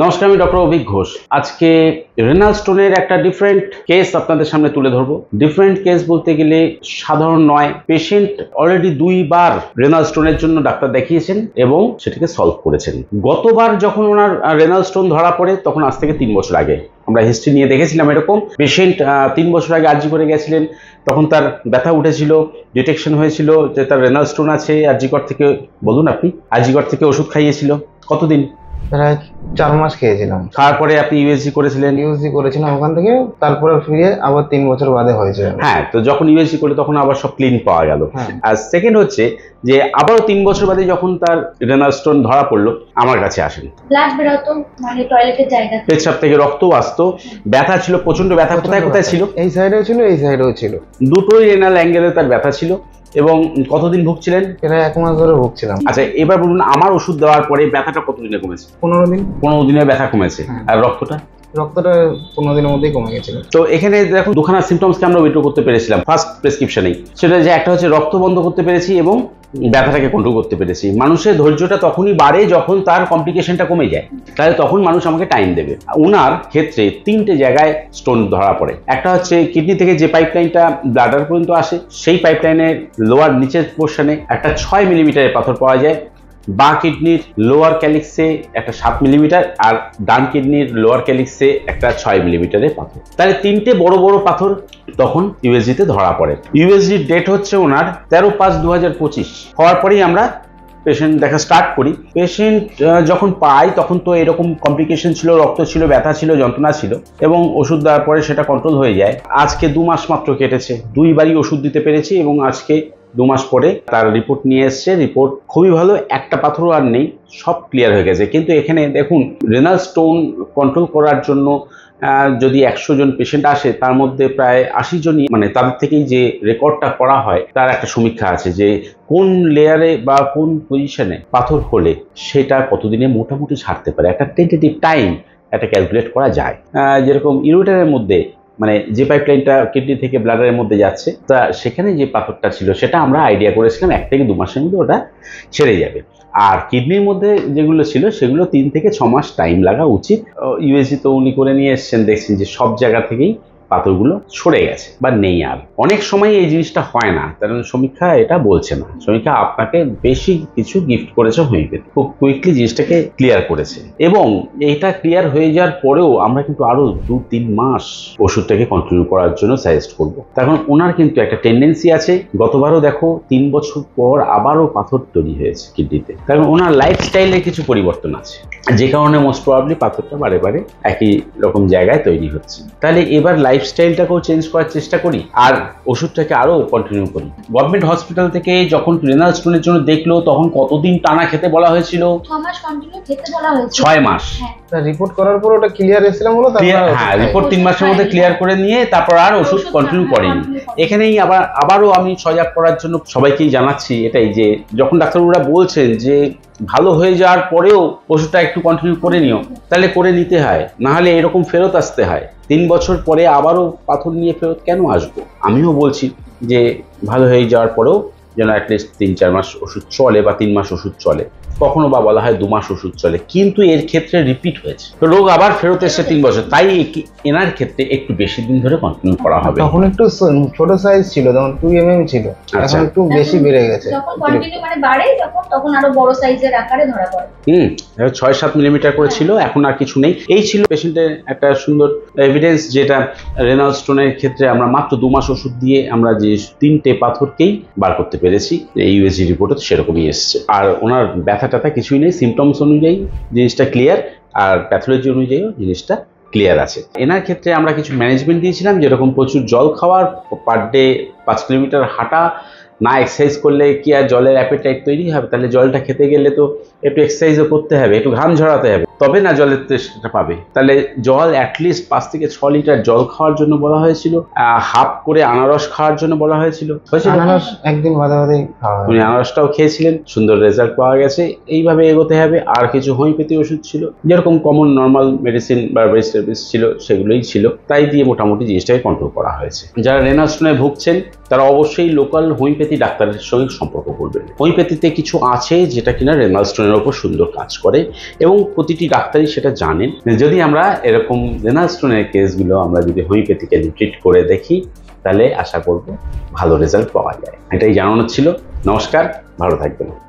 নমস্কার, আমি ডক্টর অভিক ঘোষ। আজকে রেনাল স্টোনের একটা ডিফারেন্ট কেস আপনাদের সামনে তুলে ধরবো। ডিফারেন্ট কেস বলতে গেলে সাধারণ নয়। পেশেন্ট অলরেডি 2বার রেনাল স্টোনের জন্য ডাক্তার দেখিয়েছেন এবং সেটাকে সলভ করেছেন। গতবার যখন ওনার রেনাল স্টোন ধরা পড়ে তখন আজ থেকে 3 বছর আগে আমরা হিস্ট্রি নিয়ে দেখেছিলাম। এরকম পেশেন্ট 3 বছর আগে আরজি করে গেছিলেন, তখন তার ব্যথা উঠেছিল, ডিটেকশন হয়েছিল যে তার রেনাল স্টোন আছে। আরজিকর থেকে বলুন, আপনি আরজিকর থেকে ওষুধ খাইয়েছিল কতদিন? প্রায় 4 মাস খেয়েছিলাম। খাওয়ার পরে আপনি ইউএসজি করেছিলেন? ইউএসজি করেছিলাম ওখান থেকে, তারপরে ফিরে আবার 3 বছর বাদে হয়েছে। হ্যাঁ, তো যখন ইউএসজি করলে তখন আবার সব ক্লিন পাওয়া গেল। আর সেকেন্ড হচ্ছে যে আবারও 3 বছর বাদে যখন তার রেনাল স্টোন ধরা পড়লো আমার কাছে আসেন। ব্লাড বেরোতো, মানে টয়লেটের জায়গা পেচ্ছাপ থেকে রক্তও আসতো, ব্যথা ছিল, প্রচন্ড ব্যথা। কোথায় কোথায় ছিল? এই সাইডেও ছিল, এই সাইডেও ছিল। দুটোই রেনাল অ্যাঙ্গেলে তার ব্যথা ছিল। এবং কতদিন ভুগছিলেন? প্রায় 1 মাস ধরে ভুগছিলাম। আচ্ছা, এবার বলুন, আমার ওষুধ দেওয়ার পরে ব্যথাটা কতদিনে কমেছে? 15 দিন। 15 দিনের ব্যথা কমেছে। আর রক্তটা? রক্তটা 15 দিনের মধ্যেই কমে গেছিল। তো এখানে দেখো দুখানা সিমটমসকে আমরা উইথড্র করতে পেরেছিলাম ফার্স্ট প্রেসক্রিপশনেই। সেটা যে একটা হচ্ছে রক্ত বন্ধ করতে পেরেছি এবং ব্যথাটাকে কন্ট্রোল করতে পেরেছি। মানুষের ধৈর্যটা তখনই বাড়ে যখন তার কমপ্লিকেশনটা কমে যায়, তাহলে তখন মানুষ আমাকে টাইম দেবে। ওনার ক্ষেত্রে 3টে জায়গায় স্টোন ধরা পড়ে। একটা হচ্ছে কিডনি থেকে যে পাইপলাইনটা ব্লাডার পর্যন্ত আসে, সেই পাইপলাইনের লোয়ার নিচের পোর্শনে একটা 6 মিলিমিটারের পাথর পাওয়া যায়। বা কিডনির লোয়ার ক্যালিক্সে একটা 7 মিলিমিটার, আর ডান কিডনির লোয়ার ক্যালিক্সে একটা 6 মিলিমিটারের পাথর। তাহলে 3টে বড় বড় পাথর তখন ইউএসজিতে ধরা পড়ে। ইউএসজির ডেট হচ্ছে ওনার 13/5/2025। হওয়ার পরেই আমরা পেশেন্ট দেখা স্টার্ট করি। পেশেন্ট যখন পাই তখন তো এরকম কমপ্লিকেশন ছিল, রক্ত ছিল, ব্যথা ছিল, যন্ত্রণা ছিল, এবং ওষুধ দেওয়ার পরে সেটা কন্ট্রোল হয়ে যায়। আজকে 2 মাস মাত্র কেটেছে, 2বারই ওষুধ দিতে পেরেছি এবং আজকে 2 মাস পরে তার রিপোর্ট নিয়ে এসছে। রিপোর্ট খুবই ভালো, একটা পাথরও আর নেই, সব ক্লিয়ার হয়ে গেছে। কিন্তু এখানে দেখুন, রেনাল স্টোন কন্ট্রোল করার জন্য যদি 100 জন পেশেন্ট আসে, তার মধ্যে প্রায় 80 জনই, মানে তাদের থেকেই যে রেকর্ডটা করা হয় তার একটা সমীক্ষা আছে যে কোন লেয়ারে বা কোন পজিশনে পাথর হলে সেটা কতদিনে মোটামুটি ছাড়তে পারে। একটা টেন্টেটিভ টাইম একটা ক্যালকুলেট করা যায়। যেরকম ইউরেটারের মধ্যে, মানে যে পাইপলাইনটা কিডনি থেকে ব্লাডারের মধ্যে যাচ্ছে, তা সেখানে যে পাথরটা ছিল সেটা আমরা আইডিয়া করেছিলাম 1 থেকে 2 মাসের মধ্যে ওটা ছেড়ে যাবে। আর কিডনির মধ্যে যেগুলো ছিল সেগুলো 3 থেকে 6 মাস টাইম লাগা উচিত। ইউএসজি তো উনি করে নিয়ে এসছেন, দেখছেন যে সব জায়গা থেকেই পাথরগুলো সরে গেছে বা নেই। আর অনেক সময় এই জিনিসটা হয় না, কারণ সমীক্ষা এটা বলছে না। সমীক্ষা আপনাকে বেশি কিছু গিফট করেছে হোমিওপ্যাথি, খুব কুইকলি জিনিসটাকে ক্লিয়ার করেছে। এবং এইটা ক্লিয়ার হয়ে যাওয়ার পরেও আমরা কিন্তু আরো 2-3 মাস ওষুধটাকে কন্টিনিউ করার জন্য সাজেস্ট করবো। কারণ ওনার কিন্তু একটা টেন্ডেন্সি আছে, গতবারও দেখো 3 বছর পর আবারও পাথর তৈরি হয়েছে কিডনিতে। কারণ ওনার লাইফস্টাইলে কিছু পরিবর্তন আছে, যে কারণে মোস্ট প্রবাবলি পাথরটা বারে বারে একই রকম জায়গায় তৈরি হচ্ছে। তাহলে এবার লাইফস্টাইলটাকেও চেঞ্জ করার চেষ্টা করি আর ওষুধটাকে আরো কন্টিনিউ করি। গভর্নমেন্ট হসপিটাল থেকে যখন রেনাল স্টোনের জন্য দেখলো তখন কতদিন টানা খেতে বলা হয়েছিল? 6 মাস কন্টিনিউ খেতে বলা হয়েছিল। 6 মাস। রিপোর্ট করার পর ওটা ক্লিয়ার এসেছিলাম হলো, হ্যাঁ, রিপোর্ট 3 মাসের মধ্যে ক্লিয়ার করে নিয়ে তারপর আর ওষুধ কন্টিনিউ করেনি। এখানেই আবারও আমি সজাগ করার জন্য সবাইকেই জানাচ্ছি এটাই, যে যখন ডাক্তারবাবুরা বলছেন যে ভালো হয়ে যাওয়ার পরেও ওষুধটা একটু কন্টিনিউ করে নিও, তাহলে করে নিতে হয়, না হলে এরকম ফেরত আসতে হয়। 3 বছর পরে আবারও পাথর নিয়ে ফেরত কেন আসবো? আমিও বলছি যে ভালো হয়ে যাওয়ার পরেও যেন অ্যাটলিস্ট 3-4 মাস ওষুধ চলে বা 3 মাস ওষুধ চলে, কখনো বা বলা হয় 2 মাস ওষুধ চলে। কিন্তু এর ক্ষেত্রে রিপিট হয়েছে, রোগ আবার ফেরত এসছে 3 বছর, তাই এনার ক্ষেত্রে একটু বেশি দিন ধরে কন্টিনিউ করা হবে। তখন একটু ছোট সাইজ ছিল, তখন 2 mm ছিল, এখন একটু বেশি বেড়ে গেছে। যখন কন্টিনিউ মানে বাড়ে, তখন আরো বড় সাইজের আকারে ধরা পড়ে। 6-7 মিলিমিটার করে ছিল, এখন আর কিছু নেই। এই ছিল পেশেন্টের একটা সুন্দর এভিডেন্স, যেটা রেনাল স্টোনের ক্ষেত্রে আমরা মাত্র 2 মাস ওষুধ দিয়ে আমরা যে 3টে পাথরকেই বার করতে পেরেছি। এই ইউএসজি রিপোর্টে সেরকমই এসছে। আর ওনার ব্যথা কিছুই নেই, সিমটমস অনুযায়ী জিনিসটা ক্লিয়ার, আর প্যাথোলজি অনুযায়ীও জিনিসটা ক্লিয়ার আছে। এনার ক্ষেত্রে আমরা কিছু ম্যানেজমেন্ট দিয়েছিলাম, যেরকম প্রচুর জল খাওয়ার, পার ডে 5 কিলোমিটার হাঁটা। না এক্সারসাইজ করলে কি আর জলের অ্যাপেটাইট তৈরি হবে? তাহলে জলটা খেতে গেলে তো একটু এক্সারসাইজও করতে হবে, একটু ঘাম ঝরাতে হবে, তবে না জলের তেষ্টা পাবে। তাহলে জল অ্যাটলিস্ট 5 থেকে 6 লিটার জল খাওয়ার জন্য বলা হয়েছিল। হাফ করে আনারস খাওয়ার জন্য বলা হয়েছিল। আনারস একদিন বাদে বাদে খাওয়া হয়। উনি আনারসটাও খেয়েছিলেন, সুন্দর রেজাল্ট পাওয়া গেছে। এইভাবে এগোতে হবে। আর কিছু হোমিওপ্যাথি ওষুধ ছিল, যেরকম কমন নর্মাল মেডিসিন বা ভেজিটেবলস ছিল, সেগুলোই ছিল। তাই দিয়ে মোটামুটি জিনিসটাকে কন্ট্রোল করা হয়েছে। যারা রেনাল স্টোনে ভুগছেন তারা অবশ্যই লোকাল হোমিওপ্যাথি ডাক্তারের সঙ্গে সম্পর্ক করবেন। হোমিওপ্যাথিতে কিছু আছে যেটা কিনা রেনাল স্টোনের ওপর সুন্দর কাজ করে এবং প্রতিটি ডাক্তারই সেটা জানেন। যদি আমরা এরকম রেনাল স্টোনের কেসগুলো আমরা যদি হোমিওপ্যাথিক্যালি ট্রিট করে দেখি তাহলে আশা করব ভালো রেজাল্ট পাওয়া যায়। এটাই জানানোর ছিল। নমস্কার, ভালো থাকবেন।